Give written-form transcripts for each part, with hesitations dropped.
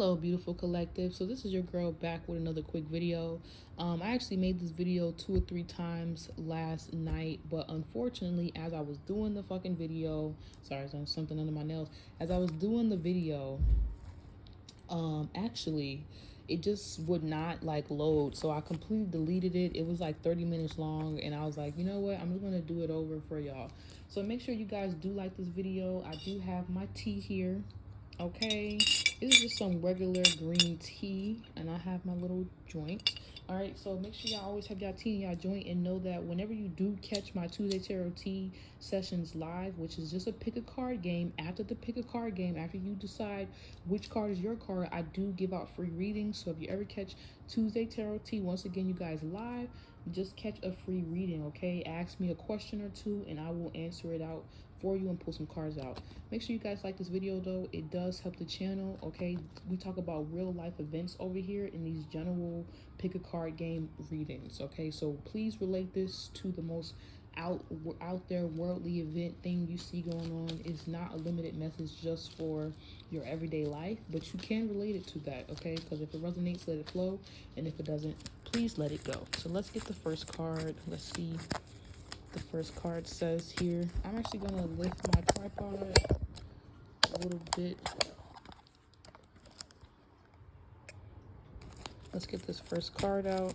Hello beautiful collective. So this is your girl back with another quick video. I actually made this video 2 or 3 times last night, but unfortunately as I was doing the fucking video, sorry, there's something under my nails. As I was doing the video, actually it just would not like load, so I completely deleted it. It was like 30 minutes long, and I was like, you know what, I'm just gonna do it over for y'all. So make sure you guys do like this video. I do have my tea here. Okay, this is just some regular green tea, and I have my little joint. All right, so make sure y'all always have y'all tea in y'all joint, and know that whenever you do catch my Tuesday Tarot Tea sessions live, which is just a pick a card game, after the pick a card game, after you decide which card is your card, I do give out free readings. So if you ever catch Tuesday Tarot Tea, once again, you guys live, just catch a free reading, okay? Ask me a question or two, and I will answer it out for you and pull some cards out. Make sure you guys like this video though. It does help the channel, okay? We talk about real life events over here in these general pick a card game readings, okay? So please relate this to the most out there worldly event thing you see going on. It's not a limited message just for your everyday life, but you can relate it to that, okay? Because if it resonates, let it flow, and if it doesn't, please let it go. So let's get the first card. Let's see the first card says here. I'm actually gonna lift my tripod a little bit. Let's get this first card out.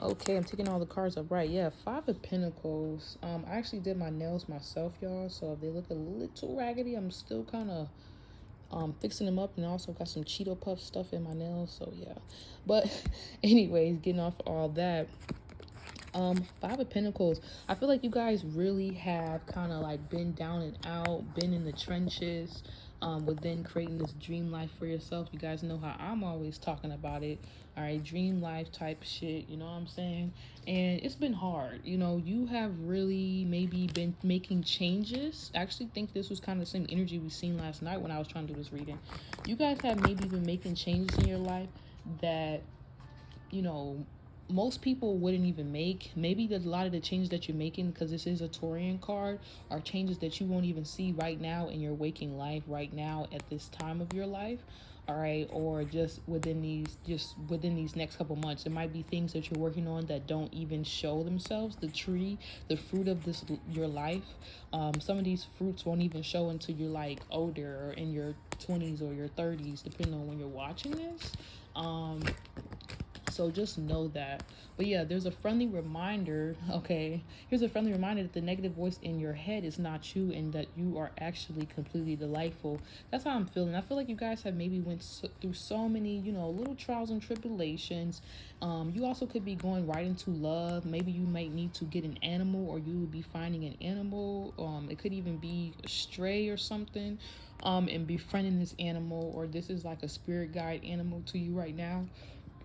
Okay, I'm taking all the cards up. Right, yeah, 5 of Pentacles. I actually did my nails myself, y'all, so if they look a little raggedy, I'm still kind of fixing them up, and also got some Cheeto Puff stuff in my nails, so yeah. But anyways, getting off all that, 5 of Pentacles, I feel like you guys really have kind of like been down and out, been in the trenches, within creating this dream life for yourself. You guys know how I'm always talking about it. All right, dream life type shit, you know what I'm saying? And it's been hard. You know, you have really maybe been making changes. I actually think this was kind of the same energy we seen last night when I was trying to do this reading. You guys have maybe been making changes in your life that, you know, most people wouldn't even make. Maybe a lot of the changes that you're making, because this is a Taurian card, are changes that you won't even see right now in your waking life, right now at this time of your life. All right, or just within these next couple months. It might be things that you're working on that don't even show themselves. The tree, the fruit of this your life, some of these fruits won't even show until you're like older, or in your 20s or your 30s, depending on when you're watching this. So just know that. But yeah, there's a friendly reminder, okay? Here's a friendly reminder that the negative voice in your head is not you, and that you are actually completely delightful. That's how I'm feeling. I feel like you guys have maybe went through so many, you know, little trials and tribulations. You also could be going right into love. Maybe you might need to get an animal, or you would be finding an animal. It could even be a stray or something, and befriending this animal, or this is like a spirit guide animal to you right now.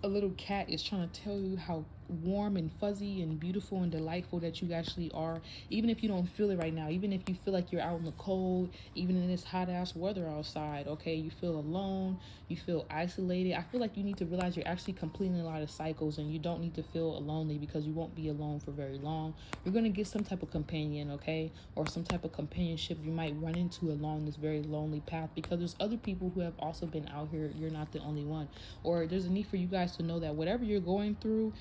A little cat is trying to tell you how warm and fuzzy and beautiful and delightful that you actually are, even if you don't feel it right now, even if you feel like you're out in the cold, even in this hot ass weather outside. Okay, you feel alone, you feel isolated. I feel like you need to realize you're actually completing a lot of cycles, and you don't need to feel lonely, because you won't be alone for very long. You're going to get some type of companion, okay, or some type of companionship you might run into along this very lonely path, because there's other people who have also been out here. You're not the only one. Or there's a need for you guys to know that whatever you're going through,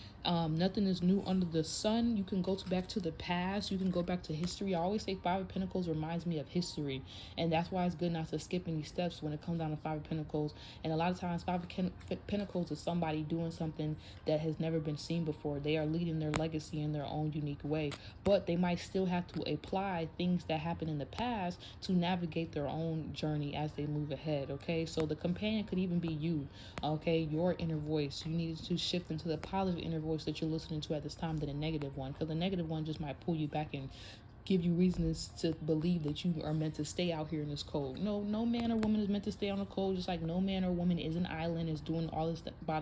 nothing is new under the sun. You can go back to the past. You can go back to history. I always say 5 of Pentacles reminds me of history, and that's why it's good not to skip any steps when it comes down to 5 of Pentacles. And a lot of times 5 of Pentacles is somebody doing something that has never been seen before. They are leading their legacy in their own unique way, but they might still have to apply things that happened in the past to navigate their own journey as they move ahead. Okay, so the companion could even be you, okay, your inner voice. You need to shift into the positive inner voice that you're listening to at this time than a negative one, because the negative one just might pull you back and give you reasons to believe that you are meant to stay out here in this cold. No man or woman is meant to stay on the cold, just like no man or woman is an island, is doing all this by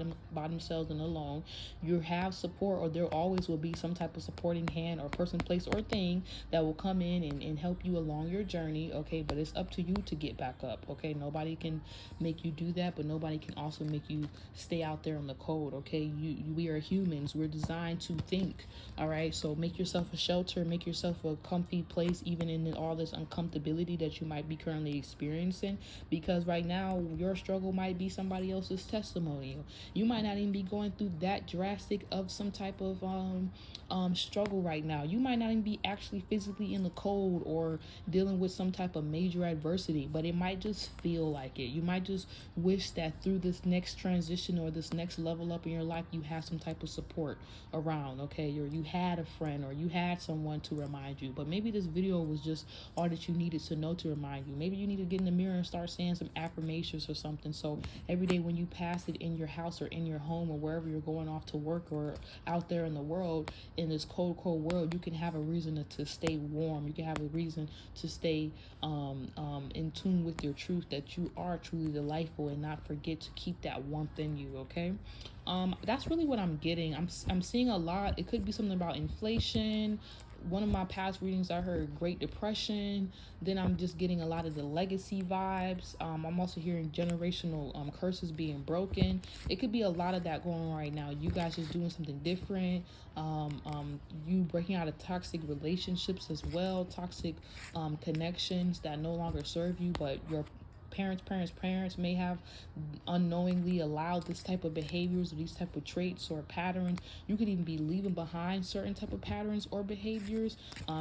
themselves and alone. You have support, or there always will be some type of supporting hand or person, place, or thing that will come in and help you along your journey, okay? But it's up to you to get back up, okay? Nobody can make you do that, but nobody can also make you stay out there in the cold, okay? We are humans. We're designed to think, all right? So make yourself a shelter, make yourself a comfy place, even in all this uncomfortability that you might be currently experiencing, because right now your struggle might be somebody else's testimonial. You might not even be going through that drastic of some type of struggle right now. You might not even be actually physically in the cold or dealing with some type of major adversity, but it might just feel like it. You might just wish that through this next transition or this next level up in your life, you have some type of support around, okay? Or you had a friend, or you had someone to remind you. But maybe this video was just all that you needed to know to remind you. Maybe you need to get in the mirror and start saying some affirmations or something, so every day when you pass it in your house or in your home or wherever you're going off to work or out there in the world, in this cold world, you can have a reason to stay warm. You can have a reason to stay in tune with your truth, that you are truly delightful, and not forget to keep that warmth in you, okay? That's really what I'm getting. I'm seeing a lot. It could be something about inflation. One of my past readings, I heard Great Depression. Then I'm just getting a lot of the legacy vibes. I'm also hearing generational curses being broken. It could be a lot of that going on right now. You guys just doing something different. You breaking out of toxic relationships as well. Toxic connections that no longer serve you, but your parents may have unknowingly allowed this type of behaviors or these type of traits or patterns. You could even be leaving behind certain type of patterns or behaviors,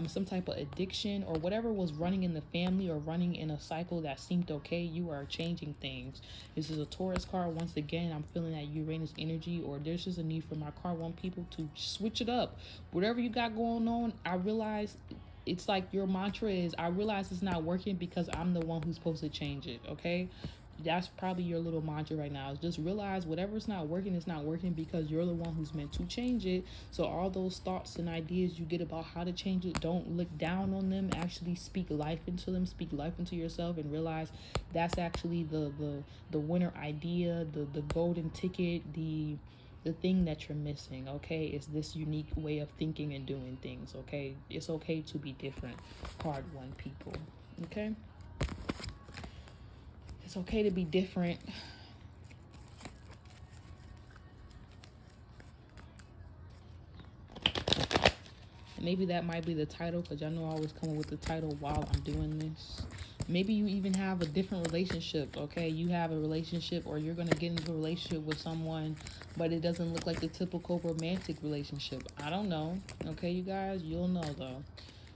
some type of addiction or whatever was running in the family or running in a cycle that seemed okay. You are changing things. This is a Taurus card. Once again, I'm feeling that Uranus energy, or there's just a need for my card one people to switch it up. Whatever you got going on, I realize it's like your mantra is, I realize it's not working because I'm the one who's supposed to change it, okay? That's probably your little mantra right now, is just realize whatever's not working is not working because you're the one who's meant to change it. So all those thoughts and ideas you get about how to change it, don't look down on them. Actually speak life into them, speak life into yourself, and realize that's actually the winner idea, the golden ticket, the thing that you're missing, okay, is this unique way of thinking and doing things, okay? It's okay to be different, card one people, okay? It's okay to be different. Maybe that might be the title, because y'all know I always come up with the title while I'm doing this. Maybe you even have a different relationship, okay? You have a relationship, or you're going to get into a relationship with someone, but it doesn't look like the typical romantic relationship. I don't know, okay, you guys? You'll know, though.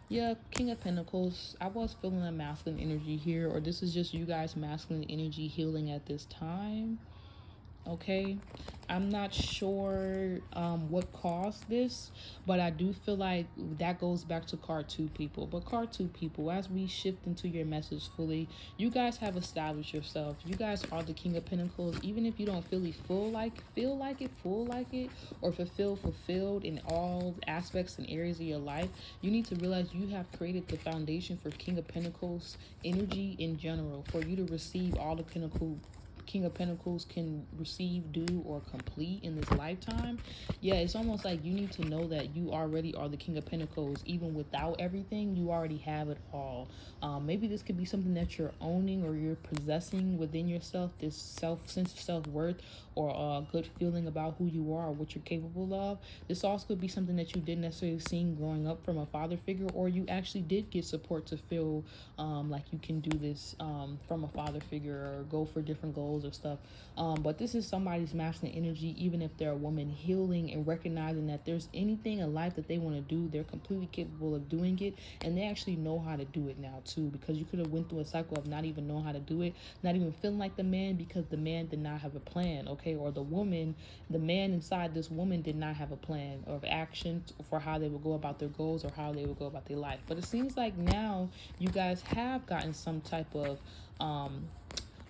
Yeah, King of Pentacles. I was feeling a masculine energy here, or this is just you guys' masculine energy healing at this time. Okay, I'm not sure what caused this, but I do feel like that goes back to card two people. But card two people, as we shift into your message fully, you guys have established yourself. You guys are the King of Pentacles. Even if you don't feel full like it, or fulfilled in all aspects and areas of your life, you need to realize you have created the foundation for King of Pentacles energy in general, for you to receive all the King of Pentacles can receive, do, or complete in this lifetime. Yeah, it's almost like you need to know that you already are the King of Pentacles. Even without everything, you already have it all. Maybe this could be something that you're owning or you're possessing within yourself, this sense of self-worth, or a good feeling about who you are or what you're capable of. This also could be something that you didn't necessarily see growing up from a father figure, or you actually did get support to feel like you can do this from a father figure, or go for different goals or stuff. But this is somebody's masculine energy, even if they're a woman, healing and recognizing that there's anything in life that they want to do, they're completely capable of doing it, and they actually know how to do it now too, because you could have went through a cycle of not even knowing how to do it, not even feeling like the man because the man did not have a plan, okay? Or the man inside this woman did not have a plan of action for how they would go about their goals or how they would go about their life. But it seems like now you guys have gotten some type of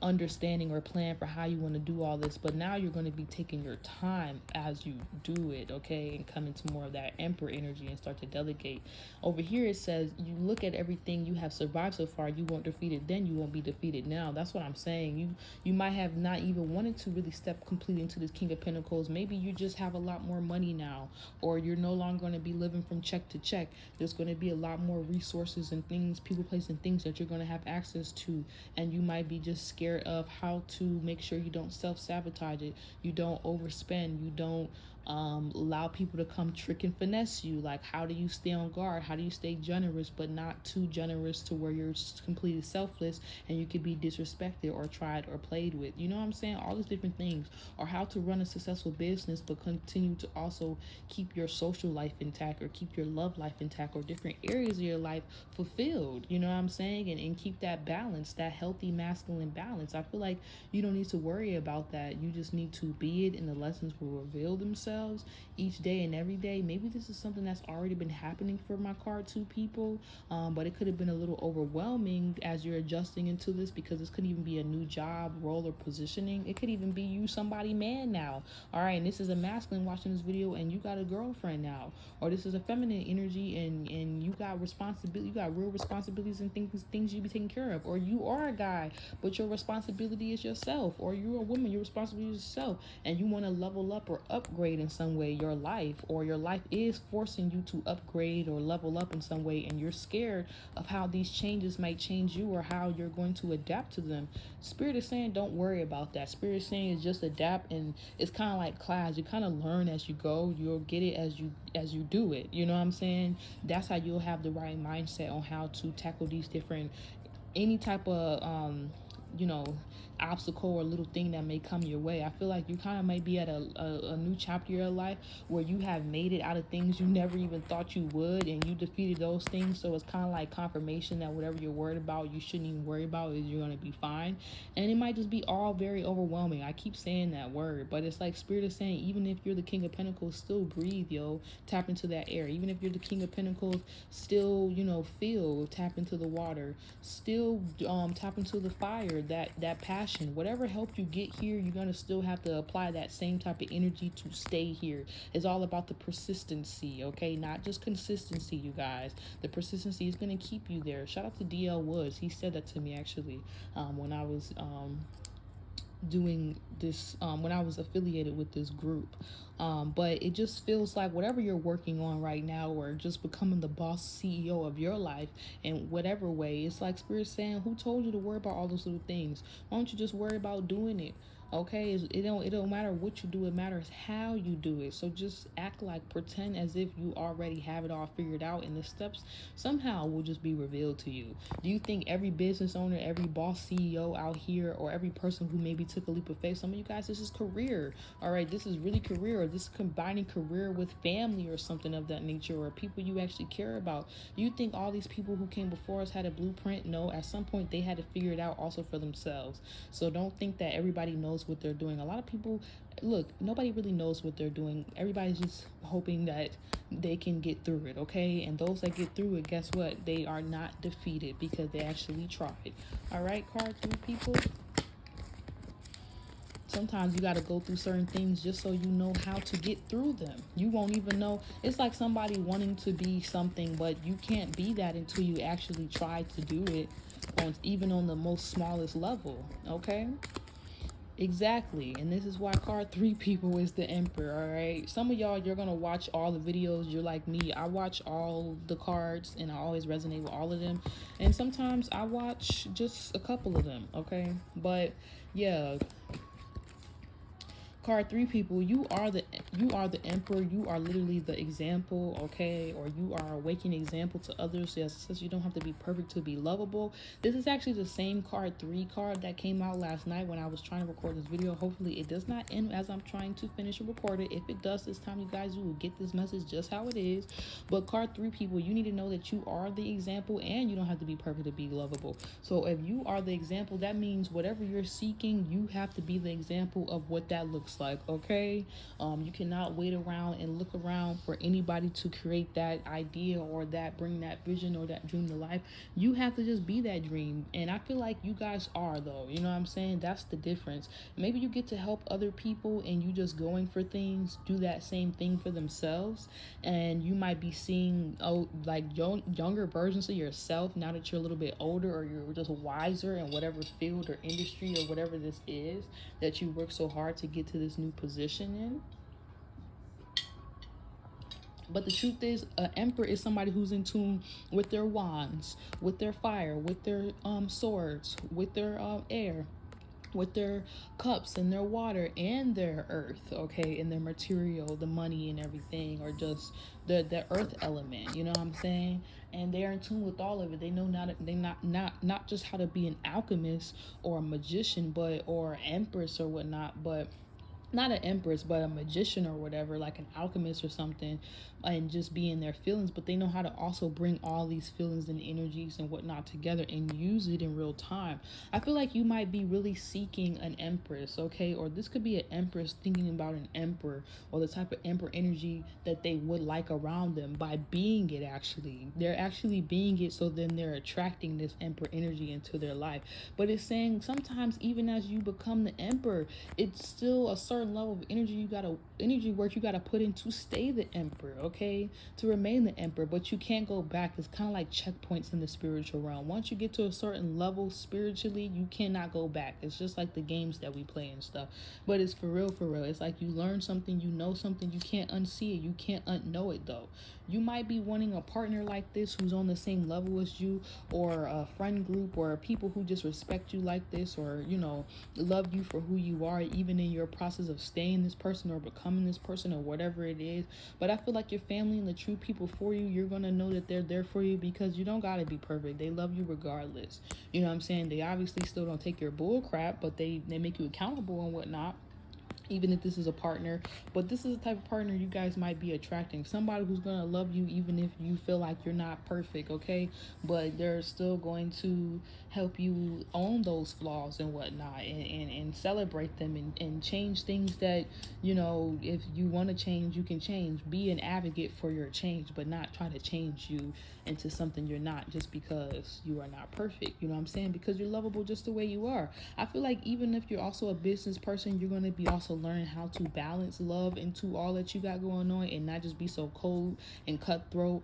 understanding or plan for how you want to do all this, but now you're going to be taking your time as you do it, okay, and come into more of that Emperor energy and start to delegate. Over here it says you look at everything you have survived so far, you weren't defeated then, you won't be defeated now. That's what I'm saying. You might have not even wanted to really step completely into this King of Pentacles. Maybe you just have a lot more money now, or you're no longer going to be living from check to check. There's going to be a lot more resources and things, people, place, and things that you're going to have access to, and you might be just scared of how to make sure you don't self-sabotage it, you don't overspend, you don't Allow people to come trick and finesse you. Like, how do you stay on guard? How do you stay generous but not too generous to where you're completely selfless and you could be disrespected or tried or played with? You know what I'm saying? All these different things. Or how to run a successful business but continue to also keep your social life intact, or keep your love life intact, or different areas of your life fulfilled. You know what I'm saying? And keep that balance, that healthy masculine balance. I feel like you don't need to worry about that. You just need to be it, and the lessons will reveal themselves each day and every day. Maybe this is something that's already been happening for my card 2 people, but it could have been a little overwhelming as you're adjusting into this, because this could even be a new job, role, or positioning. It could even be you somebody man now. All right, and this is a masculine watching this video and you got a girlfriend now. Or this is a feminine energy and you got responsibility, you got real responsibilities and things you be taking care of. Or you are a guy, but your responsibility is yourself. Or you're a woman, your responsibility is yourself, and you want to level up or upgrade in some way your life, or your life is forcing you to upgrade or level up in some way, and you're scared of how these changes might change you or how you're going to adapt to them. Spirit is saying don't worry about that. Spirit is saying is just adapt, and it's kind of like class. You kind of learn as you go. You'll get it as you do it. You know what I'm saying? That's how you'll have the right mindset on how to tackle these different, any type of you know, obstacle or little thing that may come your way. I feel like you kind of might be at a new chapter of your life where you have made it out of things you never even thought you would, and you defeated those things. So it's kind of like confirmation that whatever you're worried about, you shouldn't even worry about, is you're going to be fine. And it might just be all very overwhelming. I keep saying that word, but it's like Spirit is saying, even if you're the King of Pentacles, still breathe, yo. Tap into that air. Even if you're the King of Pentacles, still, you know, feel, tap into the water, still tap into the fire, that passion. Whatever helped you get here, you're going to still have to apply that same type of energy to stay here. It's all about the persistency, okay? Not just consistency, you guys. The persistency is going to keep you there. Shout out to DL Woods. He said that to me actually when I was doing this, when I was affiliated with this group. But it just feels like whatever you're working on right now, or just becoming the boss CEO of your life in whatever way, it's like Spirit saying, who told you to worry about all those little things? Why don't you just worry about doing it? Okay, it don't matter what you do, it matters how you do it. So just act like, pretend as if you already have it all figured out, and the steps somehow will just be revealed to you. Do you think every business owner, every boss CEO out here, or every person who maybe took a leap of faith, some of you guys, this is career, all right? This is really career, or this is combining career with family or something of that nature, or people you actually care about. You think all these people who came before us had a blueprint? No, at some point they had to figure it out also for themselves. So don't think that everybody knows what they're doing. A lot of people, look, nobody really knows what they're doing. Everybody's just hoping that they can get through it, okay? And those that get through it, guess what? They are not defeated because they actually tried. All right, card 3 people. Sometimes you got to go through certain things just so you know how to get through them. You won't even know. It's like somebody wanting to be something, but you can't be that until you actually try to do it, even on the most smallest level, okay? Exactly. And this is why card 3 people is the Emperor, all right? Some of y'all, you're going to watch all the videos. You're like me. I watch all the cards and I always resonate with all of them. And sometimes I watch just a couple of them, okay? But yeah, card 3 people, you are the Emperor. You are literally the example, okay? Or you are a waking example to others. Yes, it says you don't have to be perfect to be lovable. This is actually the same card 3 card that came out last night when I was trying to record this video. Hopefully it does not end as I'm trying to finish and record it. If it does this time, you guys, you will get this message just how it is. But card 3 people, you need to know that you are the example, and you don't have to be perfect to be lovable. So if you are the example, that means whatever you're seeking, you have to be the example of what that looks like, okay? You cannot wait around and look around for anybody to create that idea or that bring that vision or that dream to life. You have to just be that dream, and I feel like you guys are, though. You know what I'm saying? That's the difference. Maybe you get to help other people and you just going for things, do that same thing for themselves, and you might be seeing like younger versions of yourself now that you're a little bit older, or you're just wiser in whatever field or industry or whatever this is that you work so hard to get to this new position in. But the truth is, an Emperor is somebody who's in tune with their wands, with their fire, with their swords, with their air. with their cups and their water and their earth, okay, and their material, the money and everything, or just the earth element, you know what I'm saying? And they're in tune with all of it. They know not just how to be an alchemist or a magician, but or empress or whatnot, but not an empress, but a magician or whatever, like an alchemist or something, and just be in their feelings. But they know how to also bring all these feelings and energies and whatnot together and use it in real time. I feel like you might be really seeking an empress, okay? Or this could be an empress thinking about an emperor, or the type of emperor energy that they would like around them by being it. Actually, they're actually being it, so then they're attracting this emperor energy into their life. But it's saying sometimes even as you become the emperor, it's still a certain level of energy work you gotta put in to stay the emperor, okay, to remain the emperor. But you can't go back. It's kind of like checkpoints in the spiritual realm. Once you get to a certain level spiritually, you cannot go back. It's just like the games that we play and stuff, but it's for real, for real. It's like you learn something, you know something, you can't unsee it, you can't unknow it though. You might be wanting a partner like this who's on the same level as you, or a friend group, or people who just respect you like this, or love you for who you are, even in your process of staying this person or becoming this person or whatever it is. But I feel like your family and the true people for you, you're gonna know that they're there for you, because you don't gotta be perfect. They love you regardless. You know what I'm saying? They obviously still don't take your bull crap, but they make you accountable and whatnot, even if this is a partner. But this is the type of partner you guys might be attracting, somebody who's going to love you even if you feel like you're not perfect, okay, but they're still going to help you own those flaws and whatnot, and celebrate them, and change things that, if you want to change, you can change. Be an advocate for your change, but not try to change you into something you're not, just because you are not perfect. You know what I'm saying? Because you're lovable just the way you are. I feel like even if you're also a business person, you're going to be also learning how to balance love into all that you got going on, and not just be so cold and cutthroat.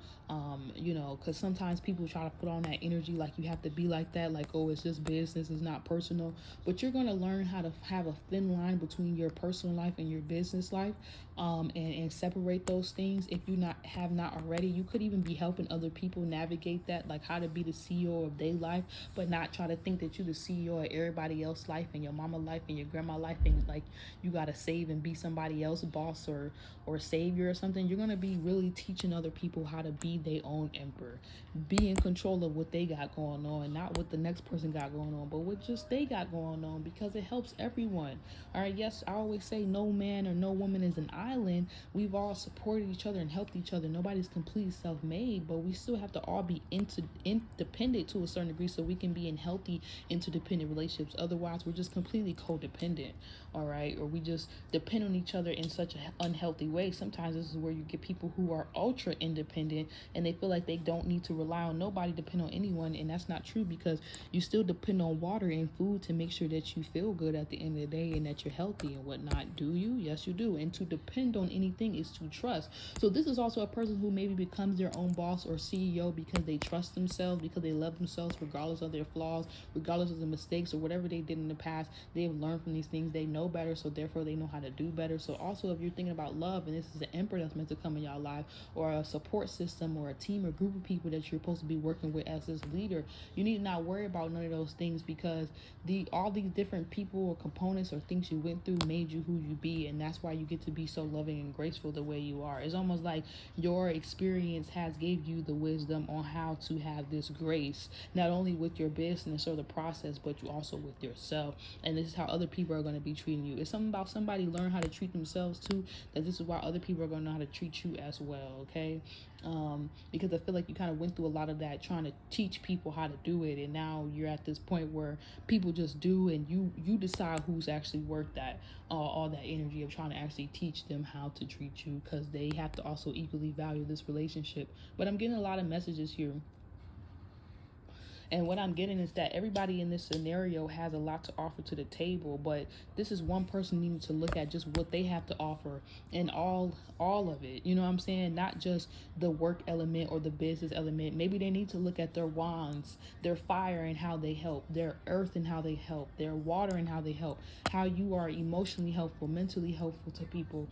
Because sometimes people try to put on that energy like you have to be like that, like, oh, it's just business, it's not personal. But you're going to learn how to have a thin line between your personal life and your business life, and separate those things. If you have not already, you could even be helping other people navigate that, like how to be the CEO of their life, but not try to think that you're the CEO of everybody else's life, and your mama life and your grandma life, and like you gotta save and be somebody else's boss or savior or something. You're gonna be really teaching other people how to be their own emperor, be in control of what they got going on, not what the next person got going on, but what just they got going on, because it helps everyone. All right, yes, I always say no man or no woman is an island. We've all supported each other and helped each other. Nobody's completely self-made, but we still have to all be independent to a certain degree, so we can be in healthy interdependent relationships. Otherwise, we're just completely codependent, all right? Or we just depend on each other in such an unhealthy way. Sometimes this is where you get people who are ultra independent, and they feel like they don't need to rely on nobody, depend on anyone, and that's not true, because you still depend on water and food to make sure that you feel good at the end of the day and that you're healthy and whatnot. Do you? Yes, you do. And to depend on anything is to trust. So this is also a person who maybe becomes their own boss or CEO because they trust themselves, because they love themselves regardless of their flaws, regardless of the mistakes or whatever they did in the past. They've learned from these things. They know better, so therefore they know how to do better. So also, if you're thinking about love and this is the emperor that's meant to come in your life, or a support system or a team or group of people that you're supposed to be working with as this leader, you need to not worry about none of those things, because all these different people or components or things you went through made you who you be, and that's why you get to be so loving and graceful the way you are. It's almost like your experience has gave you the wisdom on how to have this grace, not only with your business or the process, but you also with yourself. And this is how other people are going to be treating you. It's something about somebody learn how to treat themselves too, that this is why other people are going to know how to treat you as well, okay? Because I feel like you kind of went through a lot of that trying to teach people how to do it, and now you're at this point where people just do, and you decide who's actually worth that, all that energy of trying to actually teach them how to treat you, because they have to also equally value this relationship. But I'm getting a lot of messages here, and what I'm getting is that everybody in this scenario has a lot to offer to the table, but this is one person needing to look at just what they have to offer, and all of it. You know what I'm saying? Not just the work element or the business element. Maybe they need to look at their wands, their fire and how they help, their earth and how they help, their water and how they help, how you are emotionally helpful, mentally helpful to people,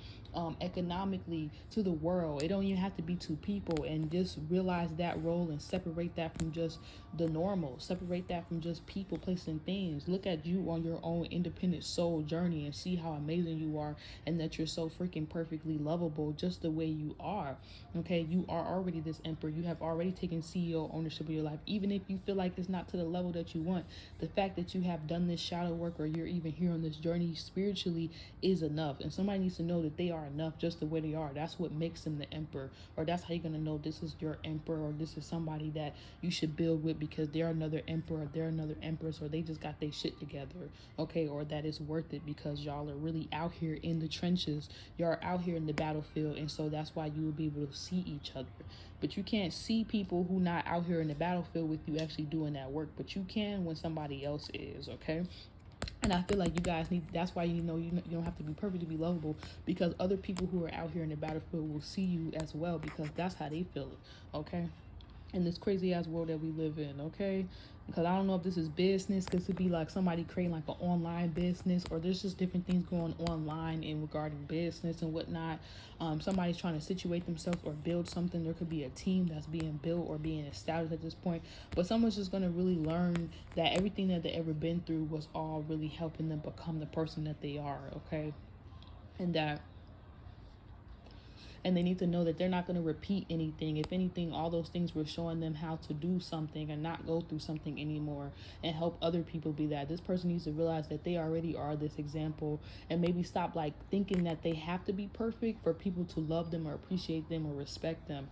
economically to the world. It don't even have to be two people, and just realize that role and separate that from just the norm normal. Separate that from just people, places, and things. Look at you on your own independent soul journey and see how amazing you are, and that you're so freaking perfectly lovable just the way you are. Okay, you are already this emperor. You have already taken CEO ownership of your life. Even if you feel like it's not to the level that you want, the fact that you have done this shadow work, or you're even here on this journey spiritually, is enough. And somebody needs to know that they are enough just the way they are. That's what makes them the emperor, or that's how you're going to know this is your emperor, or this is somebody that you should build with because they're another emperor, or they're another empress, or they just got their shit together. Okay, or that it's worth it because y'all are really out here in the trenches. Y'all are out here in the battlefield, and so that's why you will be able to see each other. But you can't see people who not out here in the battlefield with you actually doing that work, but you can when somebody else is. Okay, and I feel like you guys need, that's why you don't have to be perfect to be lovable, because other people who are out here in the battlefield will see you as well, because that's how they feel it. Okay, in this crazy ass world that we live in. Okay, because I don't know if this is business, because it'd be like somebody creating like an online business, or there's just different things going online in regarding business and whatnot. Somebody's trying to situate themselves or build something. There could be a team that's being built or being established at this point, but someone's just going to really learn that everything that they ever been through was all really helping them become the person that they are. Okay, and that, and they need to know that they're not going to repeat anything. If anything, all those things were showing them how to do something and not go through something anymore, and help other people be that. This person needs to realize that they already are this example, and maybe stop like thinking that they have to be perfect for people to love them or appreciate them or respect them.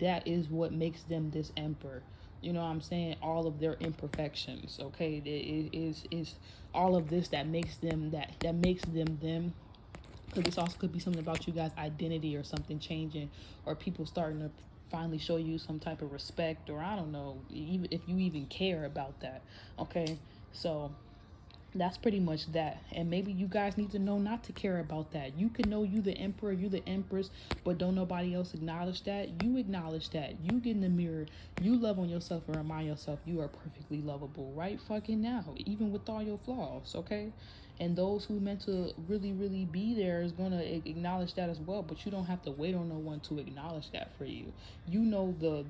That is what makes them this emperor. You know what I'm saying? All of their imperfections. Okay, it is all of this that makes them that makes them them. Because this also could be something about you guys' identity, or something changing, or people starting to finally show you some type of respect, or I don't know, even if you even care about that. Okay, so that's pretty much that. And maybe you guys need to know not to care about that. You can know you the emperor, you the empress, but don't nobody else acknowledge that. You acknowledge that. You get in the mirror, you love on yourself, and remind yourself you are perfectly lovable right fucking now, even with all your flaws. Okay, and those who meant to really really be there is going to acknowledge that as well. But you don't have to wait on no one to acknowledge that for you. You know the